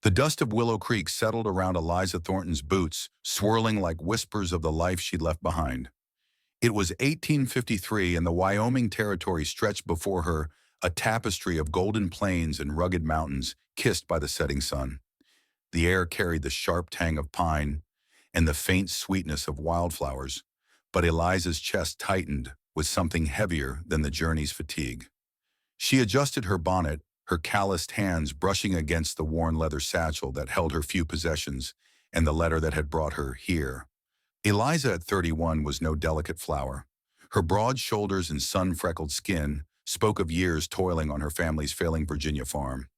The dust of Willow Creek settled around Eliza Thornton's boots, swirling like whispers of the life she'd left behind. It was 1853, and the Wyoming territory stretched before her, a tapestry of golden plains and rugged mountains kissed by the setting sun. The air carried the sharp tang of pine and the faint sweetness of wildflowers, but Eliza's chest tightened with something heavier than the journey's fatigue. She adjusted her bonnet, her calloused hands brushing against the worn leather satchel that held her few possessions and the letter that had brought her here. Eliza at 31 was no delicate flower. Her broad shoulders and sun-freckled skin spoke of years toiling on her family's failing Virginia farm.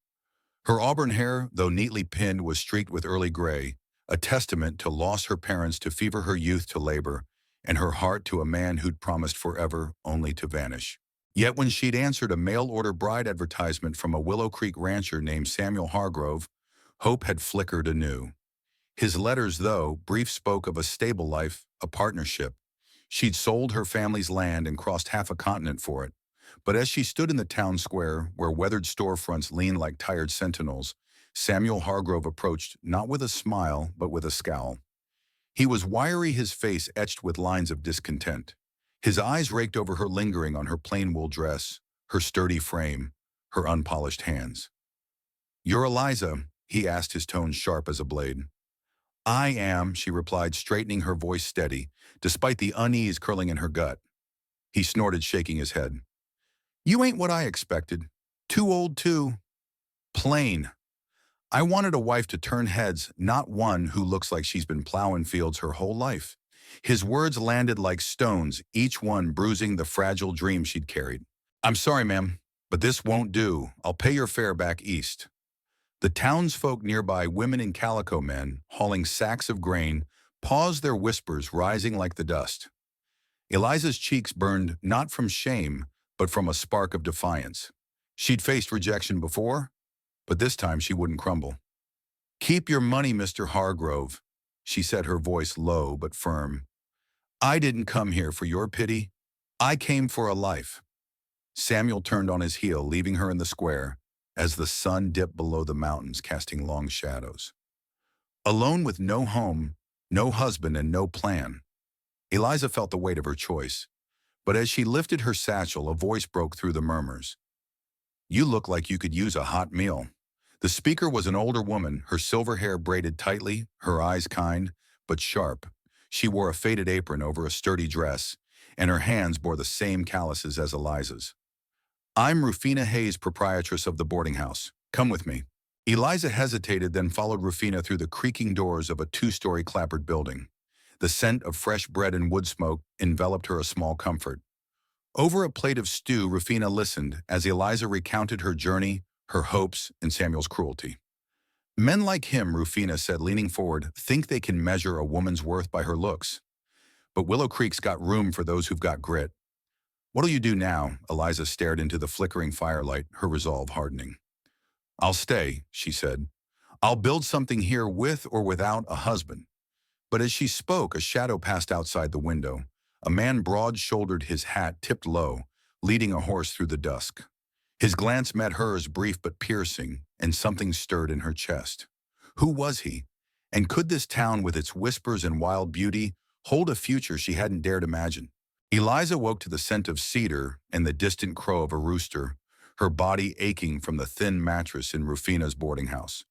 Her auburn hair, though neatly pinned, was streaked with early gray, a testament to loss her parents to fever her youth to labor, and her heart to a man who'd promised forever only to vanish. Yet when she'd answered a mail-order bride advertisement from a Willow Creek rancher named Samuel Hargrove, hope had flickered anew. His letters, though brief, spoke of a stable life, a partnership. She'd sold her family's land and crossed half a continent for it. But as she stood in the town square, where weathered storefronts leaned like tired sentinels, Samuel Hargrove approached not with a smile, but with a scowl. He was wiry, his face etched with lines of discontent. His eyes raked over her, lingering on her plain wool dress, her sturdy frame, her unpolished hands. "You're Eliza?" he asked, his tone sharp as a blade. "I am," she replied, straightening her voice steady, despite the unease curling in her gut. He snorted, shaking his head. "You ain't what I expected. Too old, too plain. I wanted a wife to turn heads, not one who looks like she's been plowing fields her whole life." His words landed like stones, each one bruising the fragile dream she'd carried. "I'm sorry, ma'am, but this won't do. I'll pay your fare back east." The townsfolk nearby, women and calico men, hauling sacks of grain, paused, their whispers rising like the dust. Eliza's cheeks burned not from shame, but from a spark of defiance. She'd faced rejection before, but this time she wouldn't crumble. "Keep your money, Mr. Hargrove," she said, her voice low but firm. "I didn't come here for your pity. I came for a life." Samuel turned on his heel, leaving her in the square, as the sun dipped below the mountains, casting long shadows. Alone with no home, no husband, and no plan, Eliza felt the weight of her choice. But as she lifted her satchel, a voice broke through the murmurs. "You look like you could use a hot meal." The speaker was an older woman, her silver hair braided tightly, her eyes kind, but sharp. She wore a faded apron over a sturdy dress, and her hands bore the same calluses as Eliza's. "I'm Rufina Hayes, proprietress of the boarding house. Come with me." Eliza hesitated, then followed Rufina through the creaking doors of a two-story clapboard building. The scent of fresh bread and wood smoke enveloped her, a small comfort. Over a plate of stew, Rufina listened as Eliza recounted her journey, her hopes, and Samuel's cruelty. "Men like him," Rufina said, leaning forward, "think they can measure a woman's worth by her looks. But Willow Creek's got room for those who've got grit." "What'll you do now?" Eliza stared into the flickering firelight, her resolve hardening. "I'll stay," she said. "I'll build something here with or without a husband." But as she spoke, a shadow passed outside the window. A man, broad-shouldered, his hat tipped low, leading a horse through the dusk. His glance met hers, brief but piercing, and something stirred in her chest. Who was he? And could this town, with its whispers and wild beauty, hold a future she hadn't dared imagine? Eliza woke to the scent of cedar and the distant crow of a rooster, her body aching from the thin mattress in Rufina's boarding house.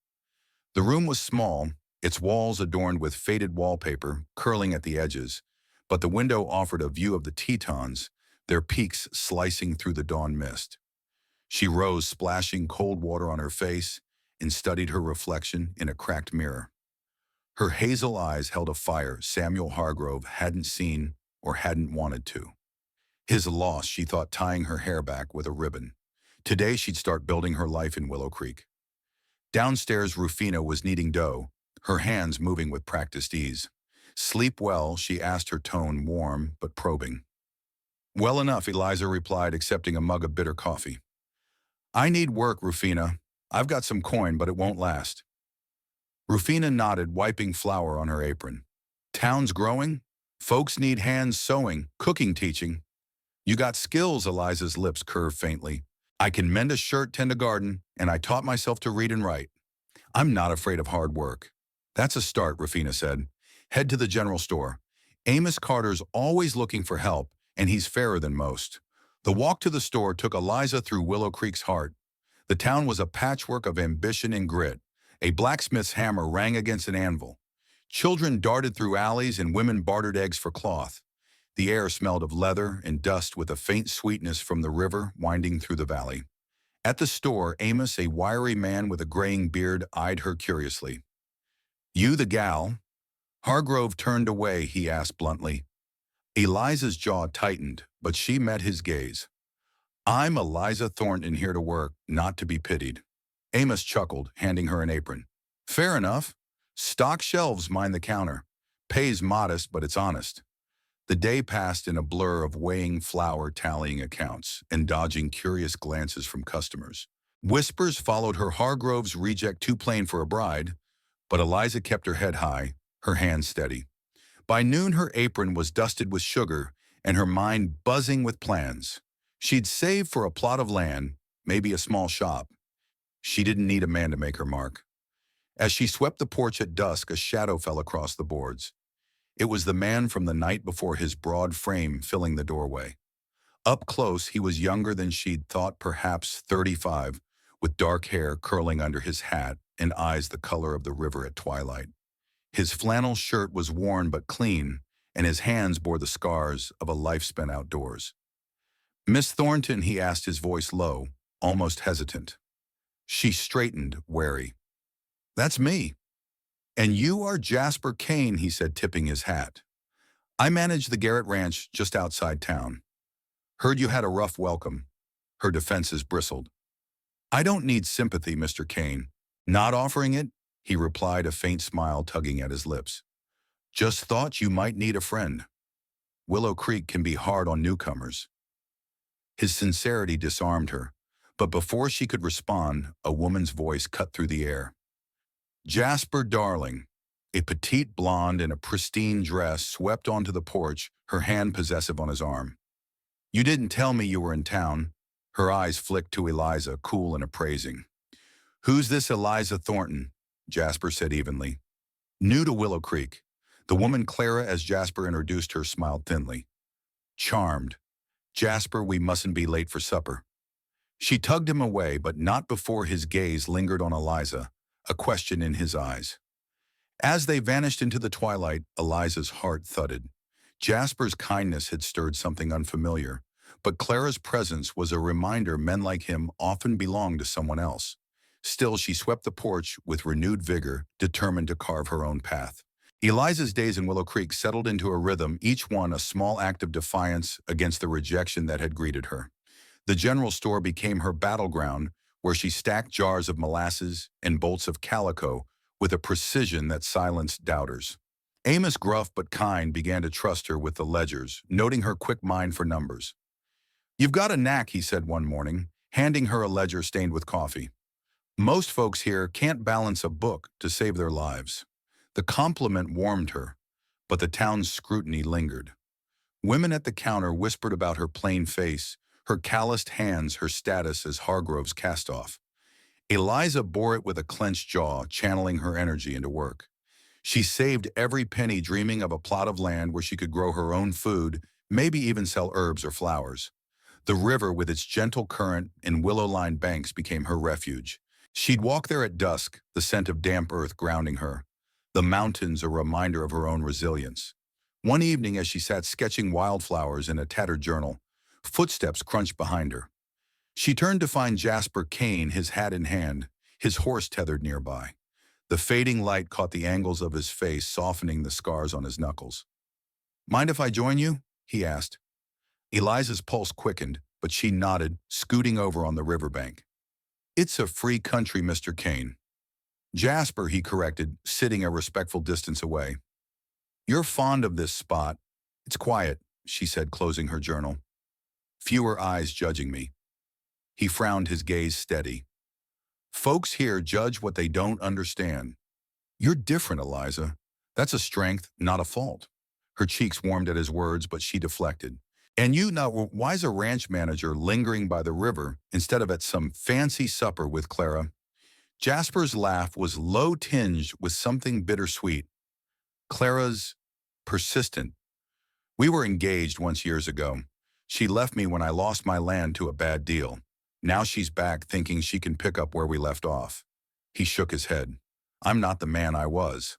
The room was small, its walls adorned with faded wallpaper, curling at the edges, but the window offered a view of the Tetons, their peaks slicing through the dawn mist. She rose, splashing cold water on her face, and studied her reflection in a cracked mirror. Her hazel eyes held a fire Samuel Hargrove hadn't seen or hadn't wanted to. His loss, she thought, tying her hair back with a ribbon. Today she'd start building her life in Willow Creek. Downstairs, Rufina was kneading dough, her hands moving with practiced ease. "Sleep well?" she asked, her tone warm but probing. "Well enough," Eliza replied, accepting a mug of bitter coffee. "I need work, Rufina. I've got some coin, but it won't last." Rufina nodded, wiping flour on her apron. "Town's growing? Folks need hands sewing, cooking, teaching." "You got skills," Eliza's lips curved faintly. "I can mend a shirt, tend a garden, and I taught myself to read and write." I'm not afraid of hard work. That's a start, Rafina said. Head to the general store. Amos Carter's always looking for help, and he's fairer than most. The walk to the store took Eliza through Willow Creek's heart. The town was a patchwork of ambition and grit. A blacksmith's hammer rang against an anvil. Children darted through alleys and women bartered eggs for cloth. The air smelled of leather and dust with a faint sweetness from the river winding through the valley. At the store, Amos, a wiry man with a graying beard, eyed her curiously. "You the gal?" Hargrove turned away, he asked bluntly. Eliza's jaw tightened, but she met his gaze. "I'm Eliza Thornton, here to work, not to be pitied." Amos chuckled, handing her an apron. "Fair enough. Stock shelves, mind the counter. Pay's modest, but it's honest." The day passed in a blur of weighing flour, tallying accounts, and dodging curious glances from customers. Whispers followed her Hargrove's reject too plain for a bride, but Eliza kept her head high, her hands steady. By noon her apron was dusted with sugar and her mind buzzing with plans. She'd saved for a plot of land, maybe a small shop. She didn't need a man to make her mark. As she swept the porch at dusk, a shadow fell across the boards. It was the man from the night before, his broad frame filling the doorway. Up close, he was younger than she'd thought, perhaps 35, with dark hair curling under his hat and eyes the color of the river at twilight. His flannel shirt was worn but clean, and his hands bore the scars of a life spent outdoors. "Miss Thornton," he asked, his voice low, almost hesitant. She straightened, wary. "That's me." "And you are Jasper Kane," he said, tipping his hat. "I manage the Garrett Ranch just outside town. Heard you had a rough welcome." Her defenses bristled. "I don't need sympathy, Mr. Kane. Not offering it," he replied, a faint smile tugging at his lips. "Just thought you might need a friend. Willow Creek can be hard on newcomers." His sincerity disarmed her, but before she could respond, a woman's voice cut through the air. "Jasper, darling." A petite blonde in a pristine dress swept onto the porch, her hand possessive on his arm. "You didn't tell me you were in town." Her eyes flicked to Eliza, cool and appraising. "Who's this Eliza Thornton?" Jasper said evenly. "New to Willow Creek." The woman Clara, as Jasper introduced her, smiled thinly. "Charmed. Jasper, we mustn't be late for supper." She tugged him away, but not before his gaze lingered on Eliza, a question in his eyes. As they vanished into the twilight, Eliza's heart thudded. Jasper's kindness had stirred something unfamiliar, but Clara's presence was a reminder men like him often belong to someone else. Still, she swept the porch with renewed vigor, determined to carve her own path. Eliza's days in Willow Creek settled into a rhythm, each one a small act of defiance against the rejection that had greeted her. The general store became her battleground, where she stacked jars of molasses and bolts of calico with a precision that silenced doubters. Amos, gruff but kind, began to trust her with the ledgers, noting her quick mind for numbers. "You've got a knack," he said one morning, handing her a ledger stained with coffee. "Most folks here can't balance a book to save their lives." The compliment warmed her, but the town's scrutiny lingered. Women at the counter whispered about her plain face, her calloused hands, her status as Hargrove's cast-off. Eliza bore it with a clenched jaw, channeling her energy into work. She saved every penny, dreaming of a plot of land where she could grow her own food, maybe even sell herbs or flowers. The river, with its gentle current and willow-lined banks, became her refuge. She'd walk there at dusk, the scent of damp earth grounding her, the mountains a reminder of her own resilience. One evening, as she sat sketching wildflowers in a tattered journal, footsteps crunched behind her. She turned to find Jasper Kane, his hat in hand, his horse tethered nearby. The fading light caught the angles of his face, softening the scars on his knuckles. "Mind if I join you?" he asked. Eliza's pulse quickened, but she nodded, scooting over on the riverbank. "It's a free country, Mr. Kane." "Jasper," he corrected, sitting a respectful distance away. "You're fond of this spot. It's quiet," she said, closing her journal. "Fewer eyes judging me." He frowned, his gaze steady. "Folks here judge what they don't understand." "You're different, Eliza. That's a strength, not a fault." Her cheeks warmed at his words, but she deflected. "And you, now, why's a ranch manager lingering by the river instead of at some fancy supper with Clara?" Jasper's laugh was low-tinged with something bittersweet. Clara's persistent. We were engaged once years ago. She left me when I lost my land to a bad deal. Now she's back thinking she can pick up where we left off. He shook his head. I'm not the man I was.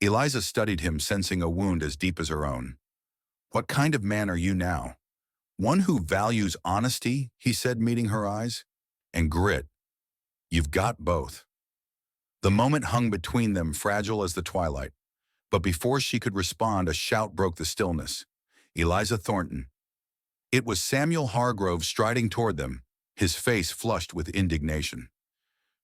Eliza studied him, sensing a wound as deep as her own. What kind of man are you now? One who values honesty, he said, meeting her eyes, and grit. You've got both. The moment hung between them, fragile as the twilight. But before she could respond, a shout broke the stillness. Eliza Thornton. It was Samuel Hargrove striding toward them, his face flushed with indignation.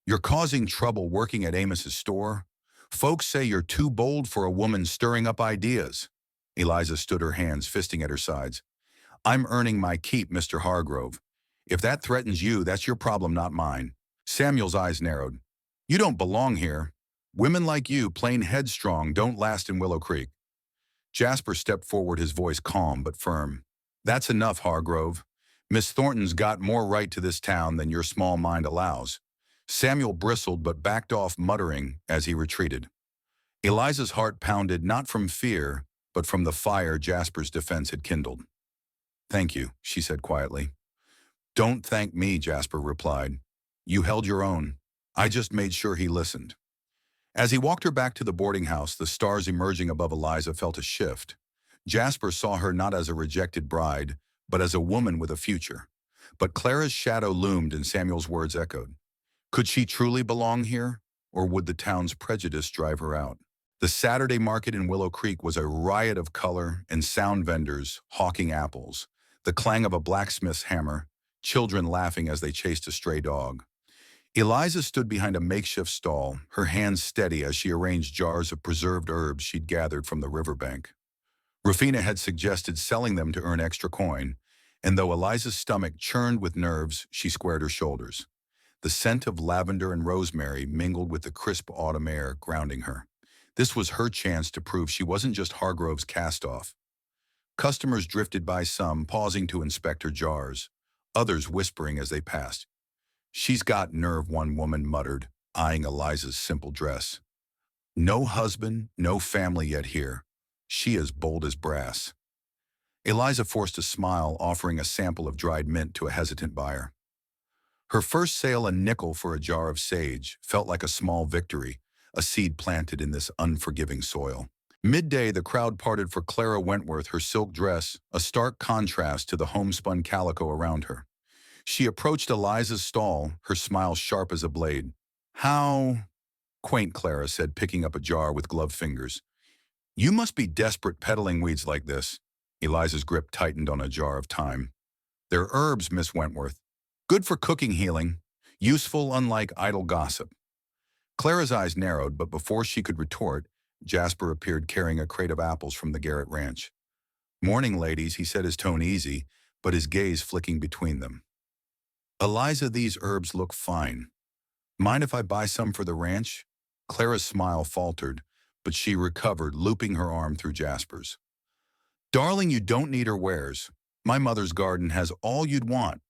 You're causing trouble working at Amos's store? Folks say you're too bold for a woman stirring up ideas. Eliza stood, her hands fisting at her sides. I'm earning my keep, Mr. Hargrove. If that threatens you, that's your problem, not mine. Samuel's eyes narrowed. You don't belong here. Women like you, plain headstrong, don't last in Willow Creek. Jasper stepped forward, his voice calm but firm. That's enough, Hargrove. Miss Thornton's got more right to this town than your small mind allows. Samuel bristled but backed off, muttering as he retreated. Eliza's heart pounded, not from fear, but from the fire Jasper's defense had kindled. Thank you, she said quietly. Don't thank me, Jasper replied. You held your own. I just made sure he listened. As he walked her back to the boarding house, the stars emerging above Eliza felt a shift. Jasper saw her not as a rejected bride, but as a woman with a future. But Clara's shadow loomed and Samuel's words echoed. Could she truly belong here, or would the town's prejudice drive her out? The Saturday market in Willow Creek was a riot of color and sound, vendors hawking apples, the clang of a blacksmith's hammer, children laughing as they chased a stray dog. Eliza stood behind a makeshift stall, her hands steady as she arranged jars of preserved herbs she'd gathered from the riverbank. Rufina had suggested selling them to earn extra coin, and though Eliza's stomach churned with nerves, she squared her shoulders. The scent of lavender and rosemary mingled with the crisp autumn air, grounding her. This was her chance to prove she wasn't just Hargrove's cast-off. Customers drifted by, some pausing to inspect her jars, others whispering as they passed. She's got nerve, one woman muttered, eyeing Eliza's simple dress. No husband, no family yet here. She is bold as brass. Eliza forced a smile, offering a sample of dried mint to a hesitant buyer. Her first sale, a nickel for a jar of sage, felt like a small victory, a seed planted in this unforgiving soil. Midday, the crowd parted for Clara Wentworth, her silk dress, a stark contrast to the homespun calico around her. She approached Eliza's stall, her smile sharp as a blade. How quaint, Clara said, picking up a jar with gloved fingers. You must be desperate peddling weeds like this. Eliza's grip tightened on a jar of thyme. They're herbs, Miss Wentworth. Good for cooking, healing. Useful, unlike idle gossip. Clara's eyes narrowed, but before she could retort, Jasper appeared carrying a crate of apples from the Garrett ranch. Morning, ladies, he said, his tone easy, but his gaze flicking between them. Eliza, these herbs look fine. Mind if I buy some for the ranch? Clara's smile faltered, but she recovered, looping her arm through Jasper's. Darling, you don't need her wares. My mother's garden has all you'd want.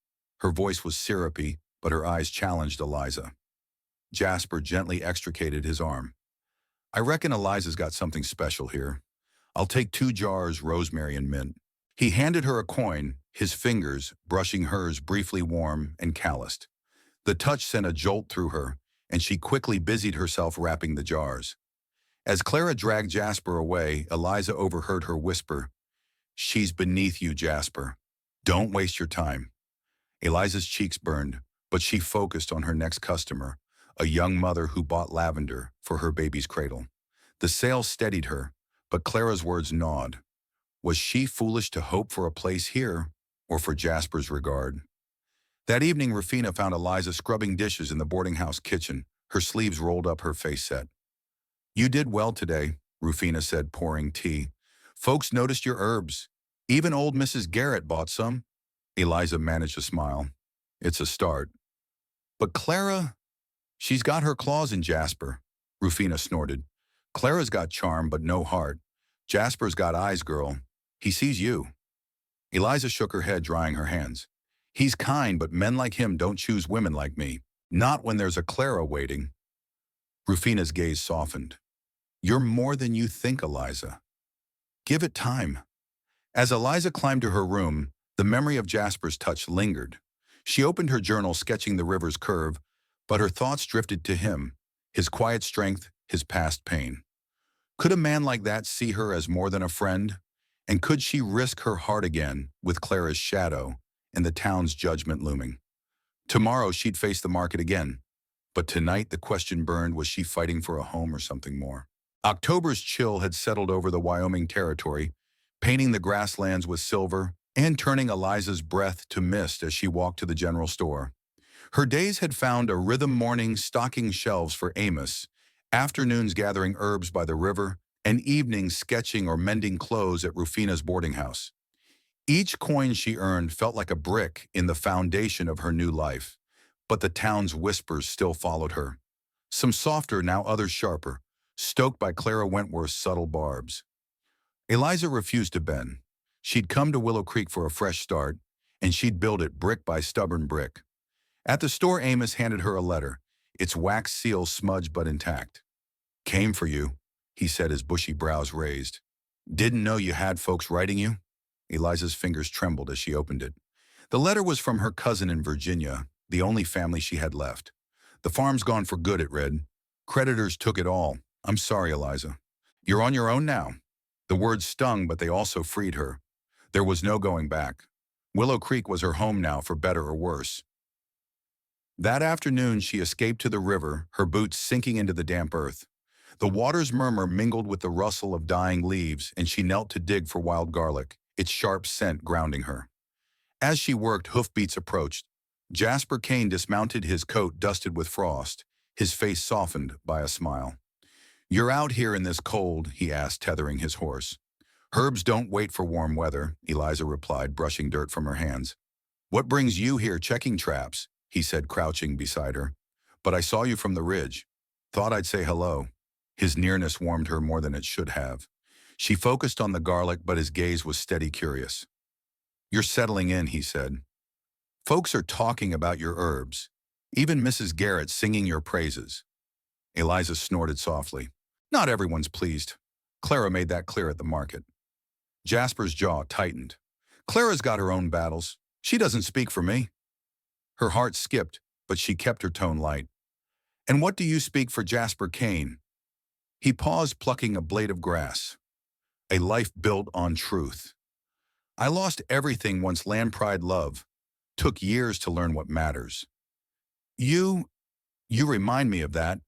Her voice was syrupy, but her eyes challenged Eliza. Jasper gently extricated his arm. I reckon Eliza's got something special here. I'll take 2 jars, rosemary and mint. He handed her a coin, his fingers brushing hers, briefly warm and calloused. The touch sent a jolt through her, and she quickly busied herself wrapping the jars. As Clara dragged Jasper away, Eliza overheard her whisper, She's beneath you, Jasper. Don't waste your time. Eliza's cheeks burned, but she focused on her next customer, a young mother who bought lavender for her baby's cradle. The sale steadied her, but Clara's words gnawed. Was she foolish to hope for a place here, or for Jasper's regard? That evening, Rufina found Eliza scrubbing dishes in the boarding house kitchen, her sleeves rolled up, her face set. You did well today, Rufina said, pouring tea. Folks noticed your herbs. Even old Mrs. Garrett bought some. Eliza managed a smile. It's a start. But Clara, she's got her claws in Jasper, Rufina snorted. Clara's got charm, but no heart. Jasper's got eyes, girl. He sees you. Eliza shook her head, drying her hands. He's kind, but men like him don't choose women like me. Not when there's a Clara waiting. Rufina's gaze softened. You're more than you think, Eliza. Give it time. As Eliza climbed to her room, the memory of Jasper's touch lingered. She opened her journal sketching the river's curve, but her thoughts drifted to him, his quiet strength, his past pain. Could a man like that see her as more than a friend? And could she risk her heart again with Clara's shadow and the town's judgment looming? Tomorrow she'd face the market again, but tonight the question burned, was she fighting for a home or something more? October's chill had settled over the Wyoming territory, painting the grasslands with silver and turning Eliza's breath to mist as she walked to the general store. Her days had found a rhythm: morning stocking shelves for Amos, afternoons gathering herbs by the river, and evenings sketching or mending clothes at Rufina's boarding house. Each coin she earned felt like a brick in the foundation of her new life, but the town's whispers still followed her. Some softer, now others sharper, stoked by Clara Wentworth's subtle barbs. Eliza refused to bend. She'd come to Willow Creek for a fresh start, and she'd build it brick by stubborn brick. At the store, Amos handed her a letter, its wax seal smudged but intact. Came for you, he said, his bushy brows raised. Didn't know you had folks writing you? Eliza's fingers trembled as she opened it. The letter was from her cousin in Virginia, the only family she had left. The farm's gone for good, it read. Creditors took it all. I'm sorry, Eliza. You're on your own now. The words stung, but they also freed her. There was no going back. Willow Creek was her home now, for better or worse. That afternoon, she escaped to the river, her boots sinking into the damp earth. The water's murmur mingled with the rustle of dying leaves, and she knelt to dig for wild garlic, its sharp scent grounding her. As she worked, hoofbeats approached. Jasper Kane dismounted, his coat dusted with frost, his face softened by a smile. You're out here in this cold, he asked, tethering his horse. Herbs don't wait for warm weather, Eliza replied, brushing dirt from her hands. What brings you here checking traps? He said, crouching beside her. But I saw you from the ridge. Thought I'd say hello. His nearness warmed her more than it should have. She focused on the garlic, but his gaze was steady, curious. You're settling in, he said. Folks are talking about your herbs. Even Mrs. Garrett singing your praises. Eliza snorted softly. Not everyone's pleased. Clara made that clear at the market. Jasper's jaw tightened. Clara's got her own battles. She doesn't speak for me. Her heart skipped, but she kept her tone light. And what do you speak for Jasper Kane? He paused, plucking a blade of grass. A life built on truth. I lost everything once land, pride, love. Took years to learn what matters. You remind me of that.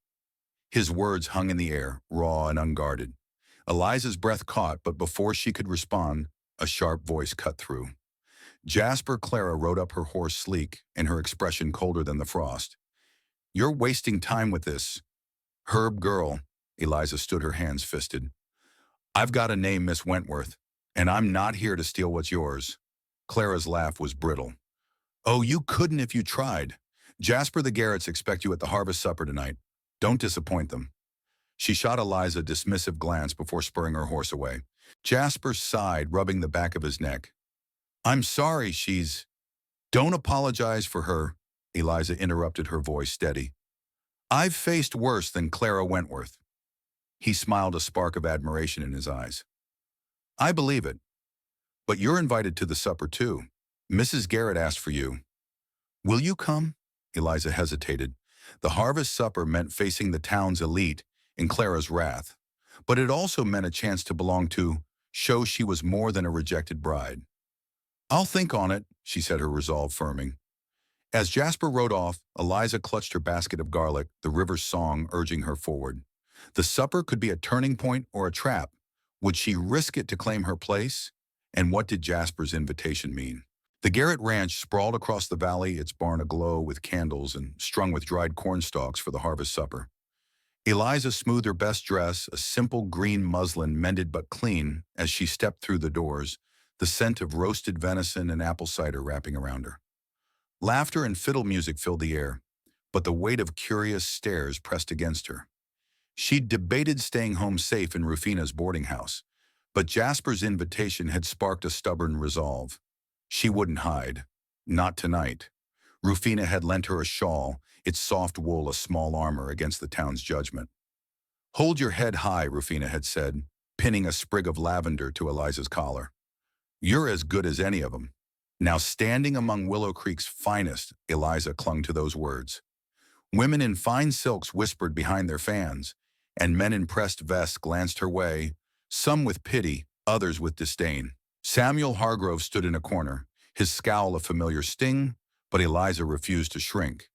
His words hung in the air, raw and unguarded. Eliza's breath caught, but before she could respond, a sharp voice cut through. Jasper. Clara rode up her horse sleek, and her expression colder than the frost. You're wasting time with this. Herb girl. Eliza stood, her hands fisted. I've got a name, Miss Wentworth, and I'm not here to steal what's yours. Clara's laugh was brittle. Oh, you couldn't if you tried. Jasper, the Garretts expect you at the harvest supper tonight. Don't disappoint them. She shot Eliza a dismissive glance before spurring her horse away. Jasper sighed, rubbing the back of his neck. I'm sorry, Don't apologize for her, Eliza interrupted, her voice steady. I've faced worse than Clara Wentworth. He smiled, a spark of admiration in his eyes. I believe it. But you're invited to the supper too. Mrs. Garrett asked for you. Will you come? Eliza hesitated. The harvest supper meant facing the town's elite in Clara's wrath, but it also meant a chance to belong to, show she was more than a rejected bride. I'll think on it, she said, her resolve firming. As Jasper rode off, Eliza clutched her basket of garlic, the river's song urging her forward. The supper could be a turning point or a trap. Would she risk it to claim her place? And what did Jasper's invitation mean? The Garrett Ranch sprawled across the valley, its barn aglow with candles and strung with dried corn stalks for the harvest supper. Eliza smoothed her best dress, a simple green muslin mended but clean, as she stepped through the doors, the scent of roasted venison and apple cider wrapping around her. Laughter and fiddle music filled the air, but the weight of curious stares pressed against her. She'd debated staying home safe in Rufina's boarding house, but Jasper's invitation had sparked a stubborn resolve. She wouldn't hide. Not tonight. Rufina had lent her a shawl, its soft wool a small armor against the town's judgment. "Hold your head high," Rufina had said, pinning a sprig of lavender to Eliza's collar. "You're as good as any of them." Now standing among Willow Creek's finest, Eliza clung to those words. Women in fine silks whispered behind their fans, and men in pressed vests glanced her way, some with pity, others with disdain. Samuel Hargrove stood in a corner, his scowl a familiar sting, but Eliza refused to shrink.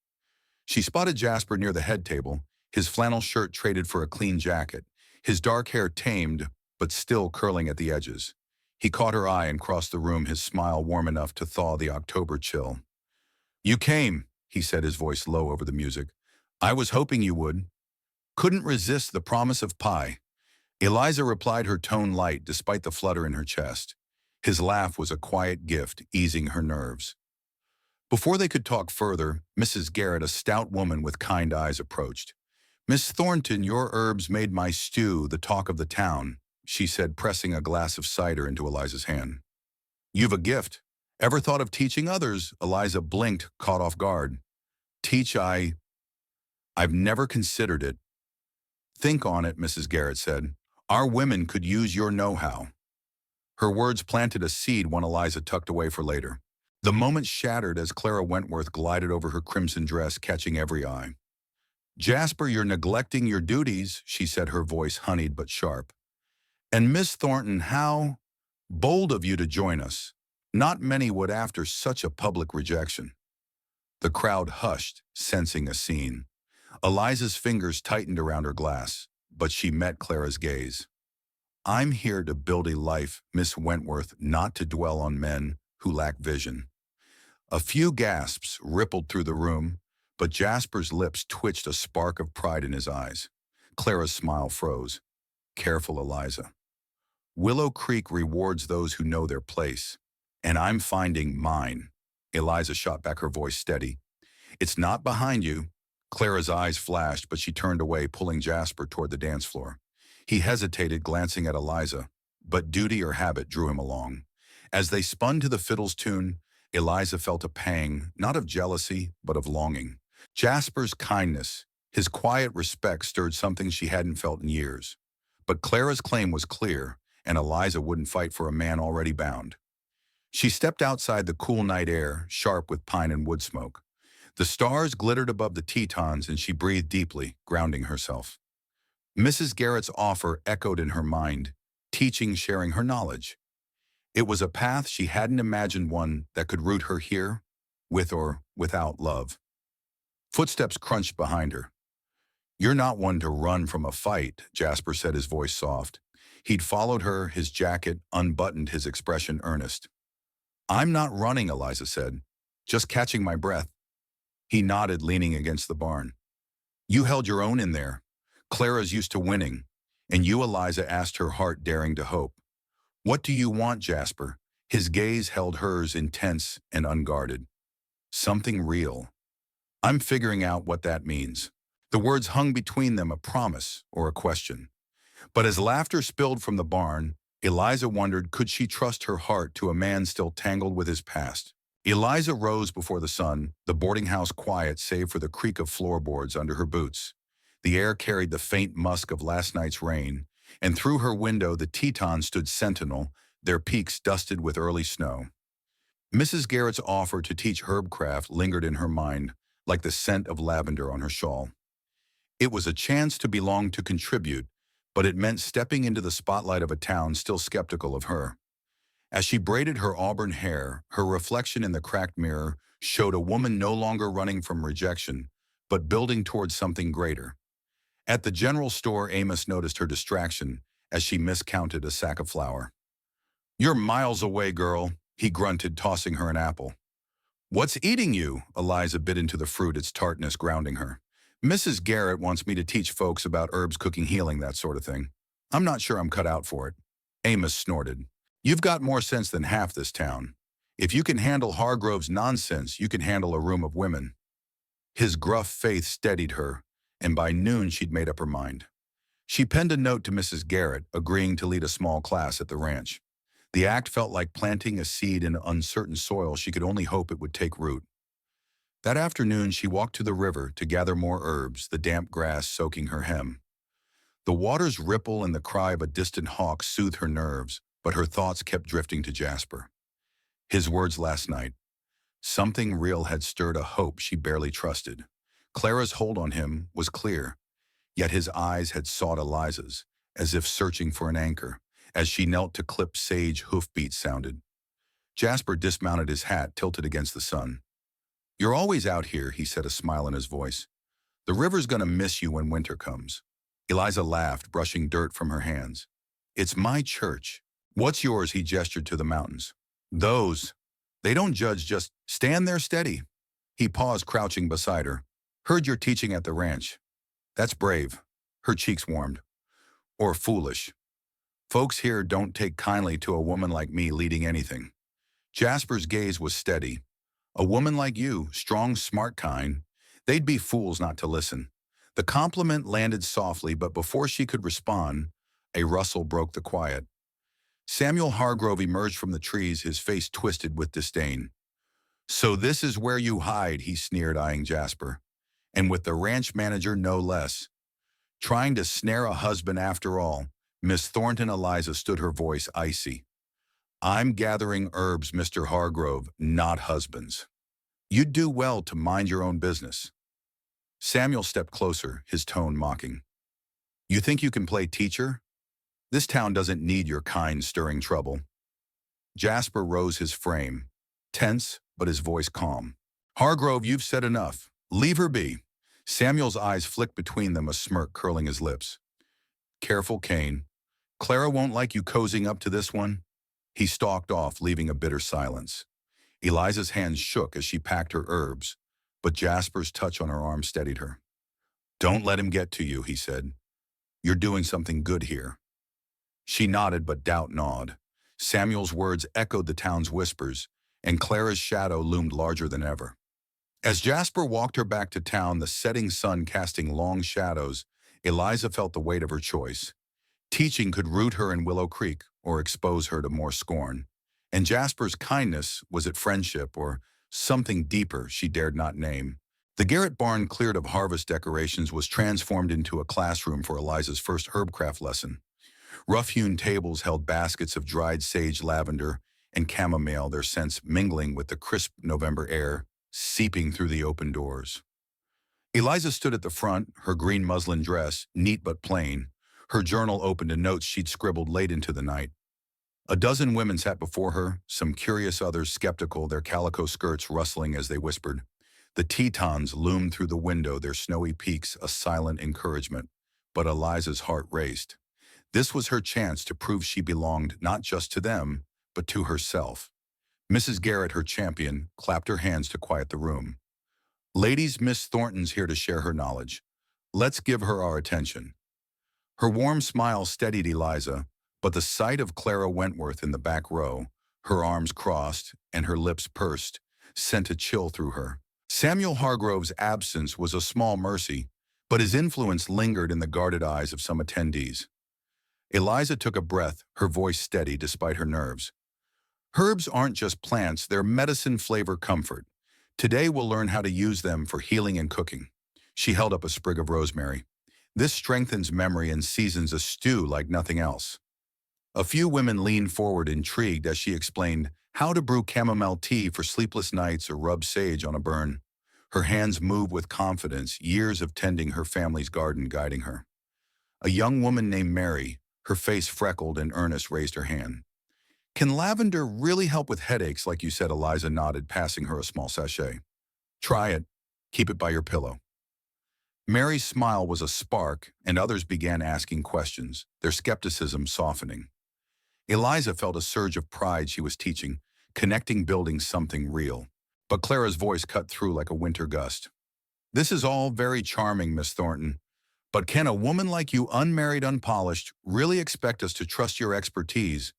She spotted Jasper near the head table, his flannel shirt traded for a clean jacket, his dark hair tamed but still curling at the edges. He caught her eye and crossed the room, his smile warm enough to thaw the October chill. "You came," he said, his voice low over the music. "I was hoping you would. Couldn't resist the promise of pie." Eliza replied, her tone light despite the flutter in her chest. His laugh was a quiet gift, easing her nerves. Before they could talk further, Mrs. Garrett, a stout woman with kind eyes, approached. "Miss Thornton, your herbs made my stew the talk of the town," she said, pressing a glass of cider into Eliza's hand. "You've a gift. Ever thought of teaching others?" Eliza blinked, caught off guard. "Teach I've never considered it." "Think on it," Mrs. Garrett said. "Our women could use your know-how." Her words planted a seed one Eliza tucked away for later. The moment shattered as Clara Wentworth glided over her crimson dress, catching every eye. "Jasper, you're neglecting your duties," she said, her voice honeyed but sharp. "And Miss Thornton, how bold of you to join us. Not many would after such a public rejection." The crowd hushed, sensing a scene. Eliza's fingers tightened around her glass, but she met Clara's gaze. "I'm here to build a life, Miss Wentworth, not to dwell on men who lack vision." A few gasps rippled through the room, but Jasper's lips twitched, a spark of pride in his eyes. Clara's smile froze. "Careful, Eliza. Willow Creek rewards those who know their place, and I'm finding mine." Eliza shot back, her voice steady. "It's not behind you." Clara's eyes flashed, but she turned away, pulling Jasper toward the dance floor. He hesitated, glancing at Eliza, but duty or habit drew him along. As they spun to the fiddle's tune, Eliza felt a pang, not of jealousy, but of longing. Jasper's kindness, his quiet respect stirred something she hadn't felt in years. But Clara's claim was clear, and Eliza wouldn't fight for a man already bound. She stepped outside the cool night air, sharp with pine and wood smoke. The stars glittered above the Tetons, and she breathed deeply, grounding herself. Mrs. Garrett's offer echoed in her mind, teaching, sharing her knowledge. It was a path she hadn't imagined, one that could root her here, with or without love. Footsteps crunched behind her. "You're not one to run from a fight," Jasper said, his voice soft. He'd followed her, his jacket unbuttoned, his expression earnest. "I'm not running," Eliza said. "Just catching my breath." He nodded, leaning against the barn. "You held your own in there. Clara's used to winning, and you," Eliza asked, her heart daring to hope. "What do you want, Jasper?" His gaze held hers, intense and unguarded. "Something real." "I'm figuring out what that means." The words hung between them, a promise or a question. But as laughter spilled from the barn, Eliza wondered, could she trust her heart to a man still tangled with his past? Eliza rose before the sun, the boarding house quiet save for the creak of floorboards under her boots. The air carried the faint musk of last night's rain, and through her window the Tetons stood sentinel, their peaks dusted with early snow. Mrs. Garrett's offer to teach herbcraft lingered in her mind, like the scent of lavender on her shawl. It was a chance to belong, to contribute, but it meant stepping into the spotlight of a town still skeptical of her. As she braided her auburn hair, her reflection in the cracked mirror showed a woman no longer running from rejection, but building towards something greater. At the general store, Amos noticed her distraction as she miscounted a sack of flour. "You're miles away, girl," he grunted, tossing her an apple. "What's eating you?" Eliza bit into the fruit, its tartness grounding her. "Mrs. Garrett wants me to teach folks about herbs, cooking, healing, that sort of thing. I'm not sure I'm cut out for it." Amos snorted. "You've got more sense than half this town. If you can handle Hargrove's nonsense, you can handle a room of women." His gruff faith steadied her, and by noon she'd made up her mind. She penned a note to Mrs. Garrett, agreeing to lead a small class at the ranch. The act felt like planting a seed in uncertain soil she could only hope it would take root. That afternoon, she walked to the river to gather more herbs, the damp grass soaking her hem. The water's ripple and the cry of a distant hawk soothed her nerves, but her thoughts kept drifting to Jasper. His words last night. Something real had stirred a hope she barely trusted. Clara's hold on him was clear, yet his eyes had sought Eliza's, as if searching for an anchor, as she knelt to clip sage hoofbeats sounded. Jasper dismounted, his hat tilted against the sun. "You're always out here," he said, a smile in his voice. "The river's gonna miss you when winter comes." Eliza laughed, brushing dirt from her hands. "It's my church." "What's yours?" He gestured to the mountains. "Those. They don't judge, just stand there steady." He paused, crouching beside her. "Heard you're teaching at the ranch." "That's brave." Her cheeks warmed. "Or foolish. Folks here don't take kindly to a woman like me leading anything." Jasper's gaze was steady. "A woman like you, strong, smart kind, they'd be fools not to listen." The compliment landed softly, but before she could respond, a rustle broke the quiet. Samuel Hargrove emerged from the trees, his face twisted with disdain. "So this is where you hide," he sneered, eyeing Jasper. "And with the ranch manager no less. Trying to snare a husband after all." Miss Thornton Eliza stood, her voice icy. "I'm gathering herbs, Mr. Hargrove, not husbands. You'd do well to mind your own business." Samuel stepped closer, his tone mocking. "You think you can play teacher? This town doesn't need your kind stirring trouble." Jasper rose, his frame tense, but his voice calm. "Hargrove, you've said enough. Leave her be." Samuel's eyes flicked between them, a smirk curling his lips. "Careful, Kane. Clara won't like you cozying up to this one." He stalked off, leaving a bitter silence. Eliza's hands shook as she packed her herbs, but Jasper's touch on her arm steadied her. "Don't let him get to you," he said. "You're doing something good here." She nodded, but doubt gnawed. Samuel's words echoed the town's whispers, and Clara's shadow loomed larger than ever. As Jasper walked her back to town, the setting sun casting long shadows, Eliza felt the weight of her choice. Teaching could root her in Willow Creek or expose her to more scorn. And Jasper's kindness, was it friendship or something deeper she dared not name? The garret barn, cleared of harvest decorations, was transformed into a classroom for Eliza's first herbcraft lesson. Rough-hewn tables held baskets of dried sage, lavender, and chamomile, their scents mingling with the crisp November air, seeping through the open doors. Eliza stood at the front, her green muslin dress, neat but plain, her journal open to notes she'd scribbled late into the night. A dozen women sat before her, some curious, others skeptical, their calico skirts rustling as they whispered. The Tetons loomed through the window, their snowy peaks a silent encouragement, but Eliza's heart raced. This was her chance to prove she belonged not just to them, but to herself. Mrs. Garrett, her champion, clapped her hands to quiet the room. "Ladies, Miss Thornton's here to share her knowledge. Let's give her our attention." Her warm smile steadied Eliza, but the sight of Clara Wentworth in the back row, her arms crossed and her lips pursed, sent a chill through her. Samuel Hargrove's absence was a small mercy, but his influence lingered in the guarded eyes of some attendees. Eliza took a breath, her voice steady despite her nerves. "Herbs aren't just plants, they're medicine-flavor comfort. Today we'll learn how to use them for healing and cooking." She held up a sprig of rosemary. "This strengthens memory and seasons a stew like nothing else." A few women leaned forward, intrigued, as she explained how to brew chamomile tea for sleepless nights or rub sage on a burn. Her hands moved with confidence, years of tending her family's garden guiding her. A young woman named Mary, her face freckled and earnest, raised her hand. "Can lavender really help with headaches, like you said?" Eliza nodded, passing her a small sachet. "Try it. Keep it by your pillow." Mary's smile was a spark, and others began asking questions, their skepticism softening. Eliza felt a surge of pride. She was teaching, connecting, building something real. But Clara's voice cut through like a winter gust. "This is all very charming, Miss Thornton, but can a woman like you, unmarried, unpolished, really expect us to trust your expertise?"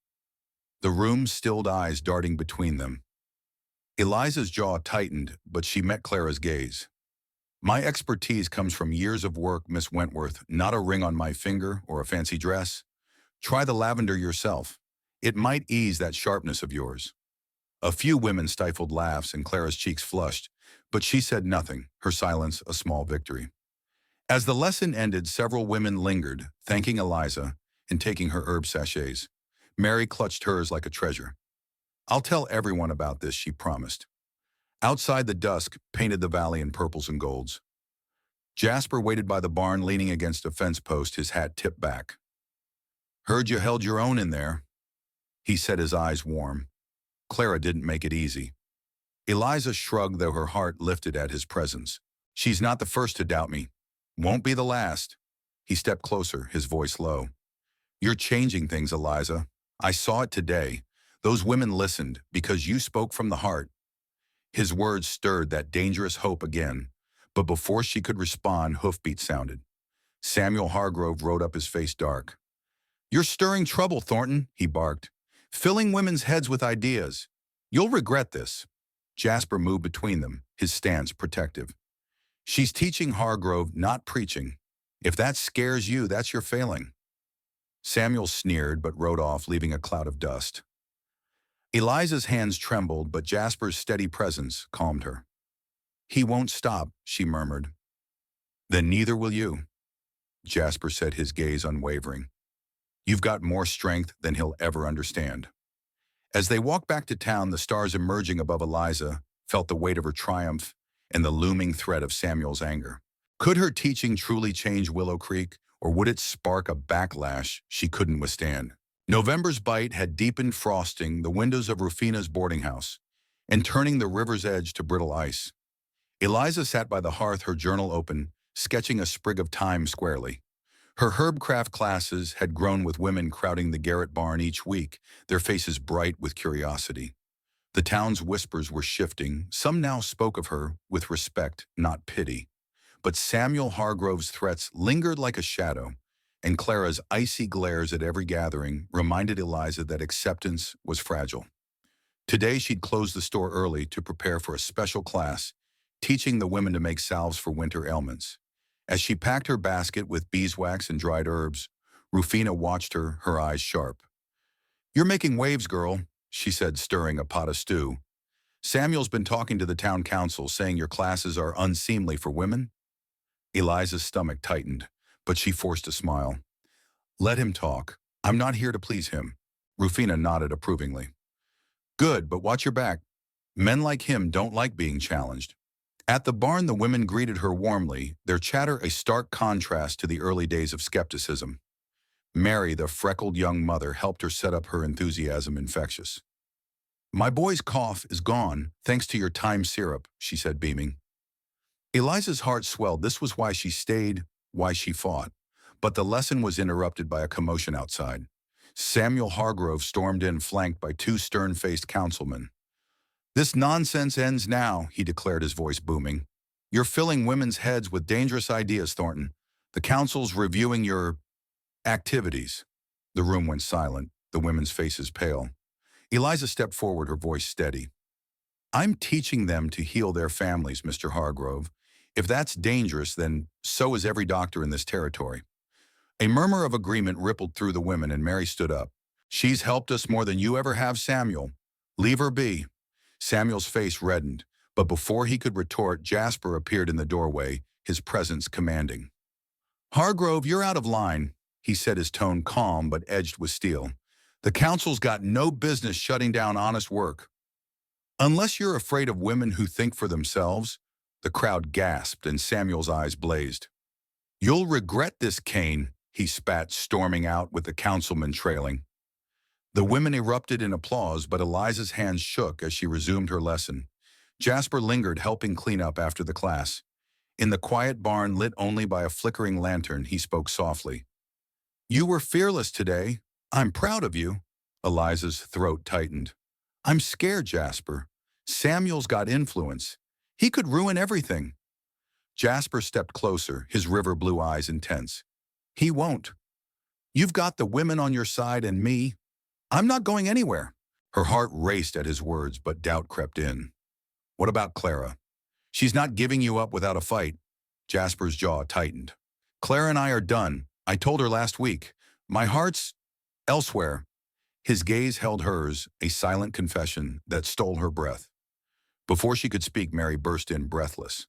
The room's stilled eyes darting between them. Eliza's jaw tightened, but she met Clara's gaze. "My expertise comes from years of work, Miss Wentworth, not a ring on my finger or a fancy dress. Try the lavender yourself. It might ease that sharpness of yours." A few women stifled laughs, and Clara's cheeks flushed, But she said nothing, her silence a small victory. As the lesson ended, several women lingered, thanking Eliza and taking her herb sachets. Mary clutched hers like a treasure. "I'll tell everyone about this," she promised. Outside, the dusk painted the valley in purples and golds. Jasper waited by the barn, leaning against a fence post, his hat tipped back. "Heard you held your own in there," he said, his eyes warm. Clara didn't make it easy. Eliza shrugged, though her heart lifted at his presence. "She's not the first to doubt me. Won't be the last." He stepped closer, his voice low. "You're changing things, Eliza. I saw it today. Those women listened because you spoke from the heart." His words stirred that dangerous hope again, but before she could respond, hoofbeats sounded. Samuel Hargrove rode up, his face dark. "You're stirring trouble, Thornton," he barked, "filling women's heads with ideas. You'll regret this." Jasper moved between them, his stance protective. "She's teaching Hargrove, not preaching. If that scares you, that's your failing." Samuel sneered but rode off, leaving a cloud of dust. Eliza's hands trembled, but Jasper's steady presence calmed her. "He won't stop," she murmured. "Then neither will you," Jasper said, his gaze unwavering. "You've got more strength than he'll ever understand." As they walked back to town, the stars emerging above Eliza felt the weight of her triumph and the looming threat of Samuel's anger. Could her teaching truly change Willow Creek, or would it spark a backlash she couldn't withstand? November's bite had deepened, frosting the windows of Rufina's boarding house and turning the river's edge to brittle ice. Eliza sat by the hearth, her journal open, sketching a sprig of thyme squarely. Her herbcraft classes had grown, with women crowding the garret barn each week, their faces bright with curiosity. The town's whispers were shifting. Some now spoke of her with respect, not pity. But Samuel Hargrove's threats lingered like a shadow, and Clara's icy glares at every gathering reminded Eliza that acceptance was fragile. Today she'd closed the store early to prepare for a special class, teaching the women to make salves for winter ailments. As she packed her basket with beeswax and dried herbs, Rufina watched her, her eyes sharp. "You're making waves, girl," she said, stirring a pot of stew. "Samuel's been talking to the town council, saying your classes are unseemly for women." Eliza's stomach tightened, but she forced a smile. "Let him talk. I'm not here to please him." Rufina nodded approvingly. "Good, but watch your back. Men like him don't like being challenged." At the barn, the women greeted her warmly, their chatter a stark contrast to the early days of skepticism. Mary, the freckled young mother, helped her set up, her enthusiasm infectious. "My boy's cough is gone, thanks to your thyme syrup," she said, beaming. Eliza's heart swelled. This was why she stayed, why she fought. But the lesson was interrupted by a commotion outside. Samuel Hargrove stormed in, flanked by two stern-faced councilmen. "This nonsense ends now," he declared, his voice booming. "You're filling women's heads with dangerous ideas, Thornton. The council's reviewing your activities." The room went silent, the women's faces pale. Eliza stepped forward, her voice steady. "I'm teaching them to heal their families, Mr. Hargrove. If that's dangerous, then so is every doctor in this territory." A murmur of agreement rippled through the women, and Mary stood up. "She's helped us more than you ever have, Samuel. Leave her be." Samuel's face reddened, but before he could retort, Jasper appeared in the doorway, his presence commanding. "Hargrove, you're out of line," he said, his tone calm but edged with steel. "The council's got no business shutting down honest work." "Unless you're afraid of women who think for themselves," the crowd gasped and Samuel's eyes blazed. "You'll regret this, Kane," he spat, storming out with the councilman trailing. The women erupted in applause, but Eliza's hands shook as she resumed her lesson. Jasper lingered, helping clean up after the class. In the quiet barn, lit only by a flickering lantern, he spoke softly. "You were fearless today. I'm proud of you." Eliza's throat tightened. "I'm scared, Jasper. Samuel's got influence. He could ruin everything." Jasper stepped closer, his river blue eyes intense. "He won't. You've got the women on your side and me. I'm not going anywhere." Her heart raced at his words, but doubt crept in. "What about Clara? She's not giving you up without a fight." Jasper's jaw tightened. "Clara and I are done. I told her last week. My heart's elsewhere." His gaze held hers, a silent confession that stole her breath. Before she could speak, Mary burst in breathless.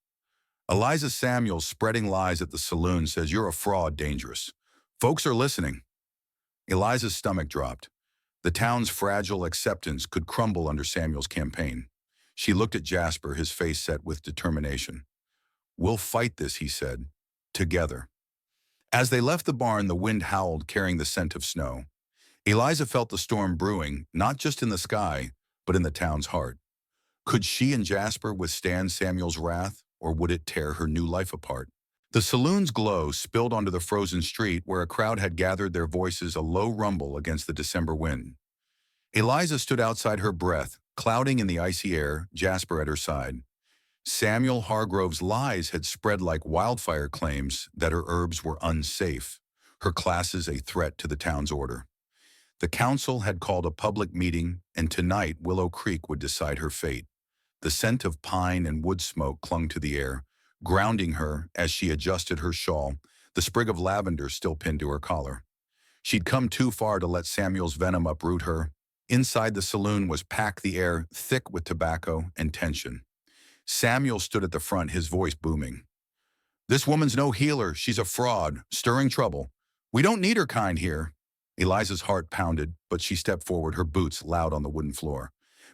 Eliza Samuels spreading lies at the saloon says you're a fraud, dangerous. Folks are listening. Eliza's stomach dropped. The town's fragile acceptance could crumble under Samuel's campaign. She looked at Jasper, his face set with determination. We'll fight this, he said. Together. As they left the barn, the wind howled, carrying the scent of snow. Eliza felt the storm brewing, not just in the sky, but in the town's heart. Could she and Jasper withstand Samuel's wrath, or would it tear her new life apart? The saloon's glow spilled onto the frozen street where a crowd had gathered, their voices a low rumble against the December wind. Eliza stood outside, her breath clouding in the icy air, Jasper at her side. Samuel Hargrove's lies had spread like wildfire, claims that her herbs were unsafe, her classes a threat to the town's order. The council had called a public meeting, and tonight Willow Creek would decide her fate. The scent of pine and wood smoke clung to the air, grounding her as she adjusted her shawl, the sprig of lavender still pinned to her collar. She'd come too far to let Samuel's venom uproot her. Inside the saloon was packed, the air thick with tobacco and tension. Samuel stood at the front, his voice booming. This woman's no healer. She's a fraud, stirring trouble. We don't need her kind here. Eliza's heart pounded, but she stepped forward, her boots loud on the wooden floor.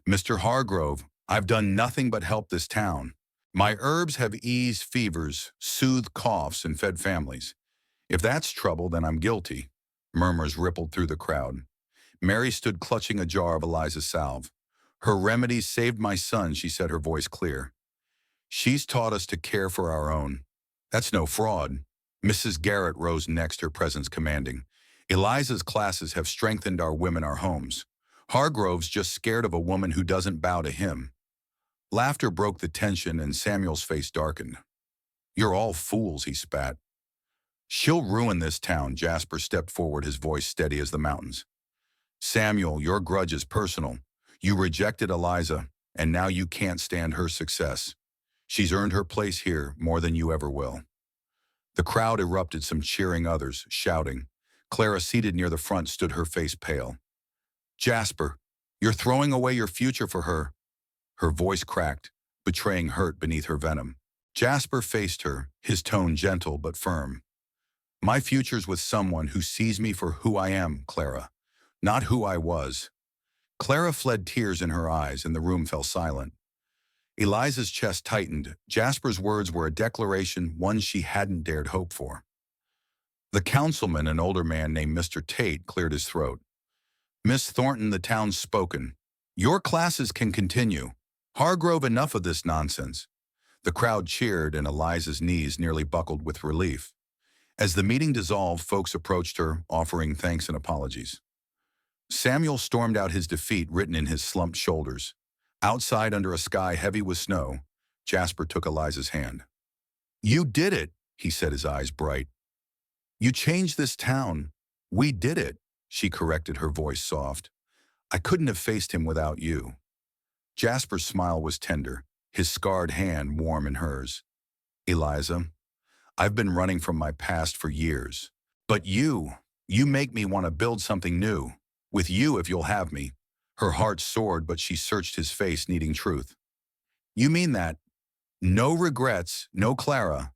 Mr. Hargrove, I've done nothing but help this town. My herbs have eased fevers, soothed coughs, and fed families. If that's trouble, then I'm guilty. Murmurs rippled through the crowd. Mary stood clutching a jar of Eliza's salve. Her remedies saved my son, she said, her voice clear. She's taught us to care for our own. That's no fraud. Mrs. Garrett rose next, her presence commanding. Eliza's classes have strengthened our women, our homes. Hargrove's just scared of a woman who doesn't bow to him. Laughter broke the tension, and Samuel's face darkened. You're all fools, he spat. She'll ruin this town. Jasper stepped forward, his voice steady as the mountains. Samuel, your grudge is personal. You rejected Eliza, and now you can't stand her success. She's earned her place here more than you ever will. The crowd erupted, some cheering, others shouting. Clara, seated near the front, stood, her face pale. Jasper, you're throwing away your future for her. Her voice cracked, betraying hurt beneath her venom. Jasper faced her, his tone gentle but firm. My future's with someone who sees me for who I am, Clara, not who I was. Clara fled, tears in her eyes, and the room fell silent. Eliza's chest tightened. Jasper's words were a declaration, one she hadn't dared hope for. The councilman, an older man named Mr. Tate, cleared his throat. Miss Thornton, the town's spoken. Your classes can continue. Hargrove, enough of this nonsense. The crowd cheered, and Eliza's knees nearly buckled with relief. As the meeting dissolved, folks approached her, offering thanks and apologies. Samuel stormed out, his defeat written in his slumped shoulders. Outside, under a sky heavy with snow, Jasper took Eliza's hand. You did it, he said, his eyes bright. You changed this town. We did it, she corrected, her voice soft. I couldn't have faced him without you. Jasper's smile was tender, his scarred hand warm in hers. Eliza, I've been running from my past for years. But you make me want to build something new. With you, if you'll have me. Her heart soared, but she searched his face, needing truth. You mean that? No regrets, no Clara.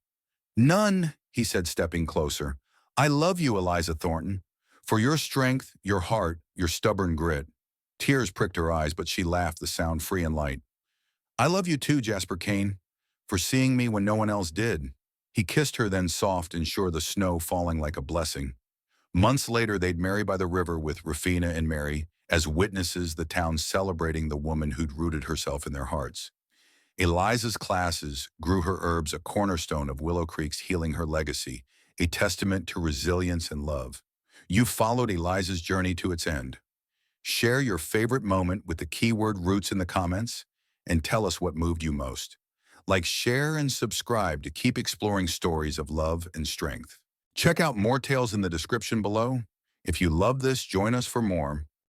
None, he said, stepping closer. I love you, Eliza Thornton, for your strength, your heart, your stubborn grit. Tears pricked her eyes, but she laughed, the sound free and light. I love you too, Jasper Kane, for seeing me when no one else did. He kissed her, then soft and sure, the snow falling like a blessing. Months later, they'd marry by the river with Rufina and Mary, as witnesses, the town celebrating the woman who'd rooted herself in their hearts. Eliza's classes grew her herbs, a cornerstone of Willow Creek's healing, her legacy, a testament to resilience and love. You followed Eliza's journey to its end. Share your favorite moment with the keyword roots in the comments, and tell us what moved you most. Like, share, and subscribe to keep exploring stories of love and strength. Check out more tales in the description below. If you love this, join us for more.